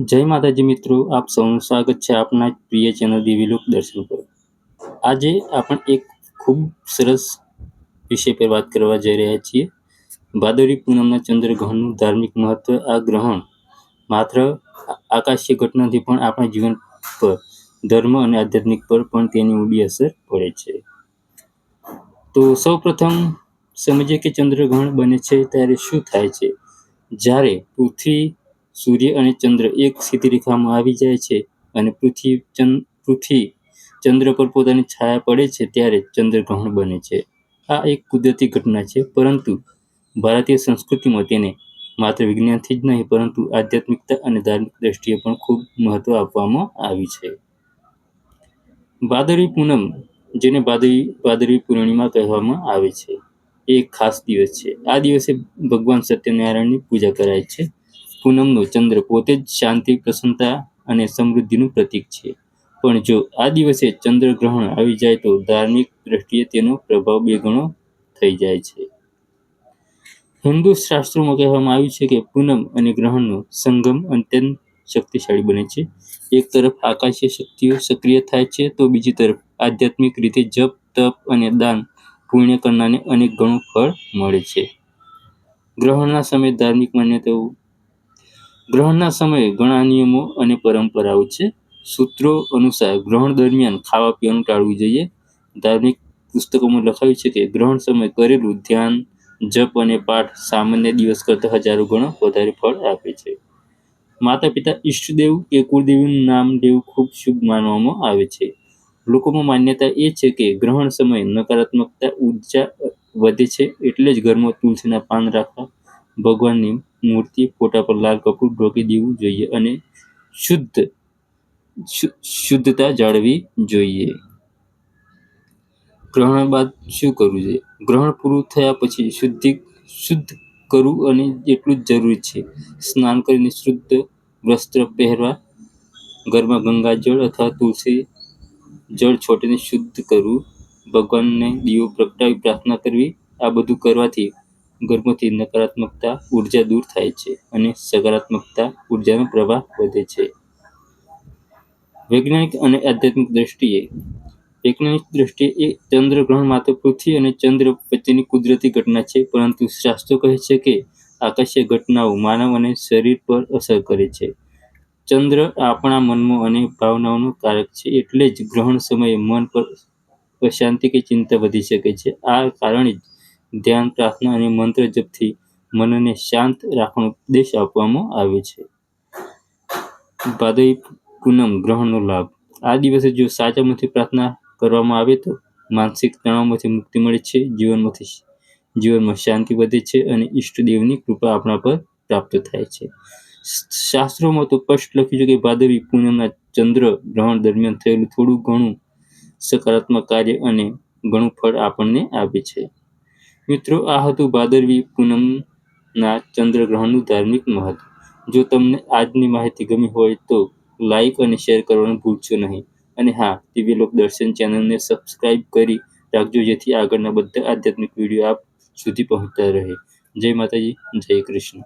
જય માતાજી મિત્રો, આપ સૌનું સ્વાગત છે આપના પ્રિય ચેનલ દિવ્યલોક દર્શન પર. આજે આપણે એક ખૂબ સરસ વિષય પર વાત કરવા જઈ રહ્યા છીએ. ભાદરવી પૂનમના ચંદ્રગ્રહણનું ધાર્મિક મહત્વ. આ ગ્રહણ માત્ર આકાશીય ઘટના નથી, પણ આપણા જીવન પર, ધર્મ અને આધ્યાત્મિક પર પણ તેની ઊંડી અસર પડે છે. તો સૌપ્રથમ સમજીએ કે ચંદ્રગ્રહણ બને છે ત્યારે શું થાય છે. જ્યારે પૃથ્વી, સૂર્ય અને ચંદ્ર એક સીધી રેખામાં આવી જાય છે અને પૃથ્વી ચંદ્ર પર પોતાની છાયા પડે છે ત્યારે ચંદ્રગ્રહણ બને છે. આ એક કુદરતી ઘટના છે, પરંતુ ભારતીય સંસ્કૃતિમાં તેને માત્ર વિજ્ઞાનથી જ નહીં, પરંતુ આધ્યાત્મિકતા અને ધાર્મિક દ્રષ્ટિએ પણ ખૂબ મહત્વ આપવામાં આવ્યું છે. ભાદરવી પૂનમ, જેને ભાદરવી પૂર્ણિમા કહેવામાં આવે છે, એ એક ખાસ દિવસ છે. આ દિવસે ભગવાન સત્યનારાયણની પૂજા કરાય છે. પૂનમનો ચંદ્ર પોતે જ શાંતિ, પ્રસન્નતા અને સમૃદ્ધિનું પ્રતીક છે. પણ જો આ દિવસે ચંદ્રગ્રહણ આવી જાય તો ધાર્મિક દ્રષ્ટિએ તેનો પ્રભાવ બે ગણો થઈ જાય છે. હિન્દુ શાસ્ત્રોમાં કહેવામાં આવ્યું છે કે પૂનમ અને ગ્રહણનો સંગમ અત્યંત શક્તિશાળી બને છે. એક તરફ આકાશીય શક્તિઓ સક્રિય થાય છે, તો બીજી તરફ આધ્યાત્મિક રીતે જપ, તપ અને દાન પુણ્ય કરનારને અનેક ગણું ફળ મળે છે. ગ્રહણના સમયે ધાર્મિક માન્યતાઓ. ગ્રહણના સમયે ઘણા નિયમો અને પરંપરાઓ છે. સૂત્રો અનુસાર ગ્રહણ દરમિયાન ખાવા પીવાનું ટાળવું જોઈએ. ધાર્મિક પુસ્તકોમાં લખાયું છે કે ગ્રહણ સમયે કરેલું ધ્યાન, જપ અને પાઠ સામાન્ય દિવસ કરતાં હજારો ગણો વધારે ફળ આપે છે. માતા પિતા, ઈષ્ટદેવ કે કુળદેવીનું નામ લેવું ખૂબ શુભ માનવામાં આવે છે. લોકોમાં માન્યતા એ છે કે ગ્રહણ સમયે નકારાત્મકતા ઉર્જા વધે છે, એટલે જ ઘરમાં તુલસીના પાન રાખવા, ભગવાનની મૂર્તિ, ફોટા પર લાલ કપડું ઢોકી દેવું જોઈએ અને શુદ્ધતા જાળવવી જોઈએ. ગ્રહણ બાદ શું કરવું જોઈએ. ગ્રહણ પૂરું થયા પછી શુદ્ધ કરવું અને એટલું જ જરૂરી છે. સ્નાન કરીને શુદ્ધ વસ્ત્ર પહેરવા, ઘરમાં ગંગાજળ અથવા તુલસી જળ છોડીને શુદ્ધ કરવું, ભગવાનને દીવો પ્રગટાવી પ્રાર્થના કરવી. આ બધું કરવાથી ઘરમાંથી નકારાત્મકતા ઉર્જા દૂર થાય છે અને સકારાત્મકતા ઉર્જાનો પ્રવાહ વધે છે. વૈજ્ઞાનિક અને આધ્યાત્મિક દ્રષ્ટિએ. વૈજ્ઞાનિક દ્રષ્ટિએ ચંદ્રગ્રહણ માત્ર પૃથ્વી અને ચંદ્ર વચ્ચેની કુદરતી ઘટના છે, પરંતુ શાસ્ત્રો કહે છે કે આકાશીય ઘટનાઓ માનવ અને શરીર પર અસર કરે છે. ચંદ્ર આપણા મનમાં અને ભાવનાઓનો કારક છે, એટલે જ ગ્રહણ સમયે મન પર અશાંતિ કે ચિંતા વધી શકે છે. આ કારણે જ ધ્યાન, પ્રાર્થના અને મંત્ર જપથી મનને શાંત રાખવાનો ઉપદેશ આપવામાં આવ્યો છે. ભાદરવી પૂનમ ગ્રહણનો લાભ. આ દિવસે જો સાચા મનથી પ્રાર્થના કરવામાં આવે તો માનસિક તણાવમાંથી મુક્તિ મળે છે, જીવનમાં શાંતિ વધે છે અને ઈષ્ટદેવની કૃપા આપણા પર પ્રાપ્ત થાય છે. શાસ્ત્રોમાં તો સ્પષ્ટ લખ્યું છે કે ભાદરવી પૂનમના ચંદ્ર ગ્રહણ દરમિયાન થયેલું થોડું ઘણું સકારાત્મક કાર્ય અને ઘણું ફળ આપણને આપે છે. મિત્રો, આ હતું ભાદરવી પૂનમના ચંદ્રગ્રહણનું ધાર્મિક મહત્વ. જો તમને આજની માહિતી ગમી હોય તો લાઈક અને શેર કરવાનું ભૂલશો નહીં. અને હા, દિવ્યલોક દર્શન ચેનલને સબસ્ક્રાઇબ કરી રાખજો, જેથી આગળના બધા આધ્યાત્મિક વિડીયો આપ સુધી પહોંચતા રહે. જય માતાજી, જય કૃષ્ણ.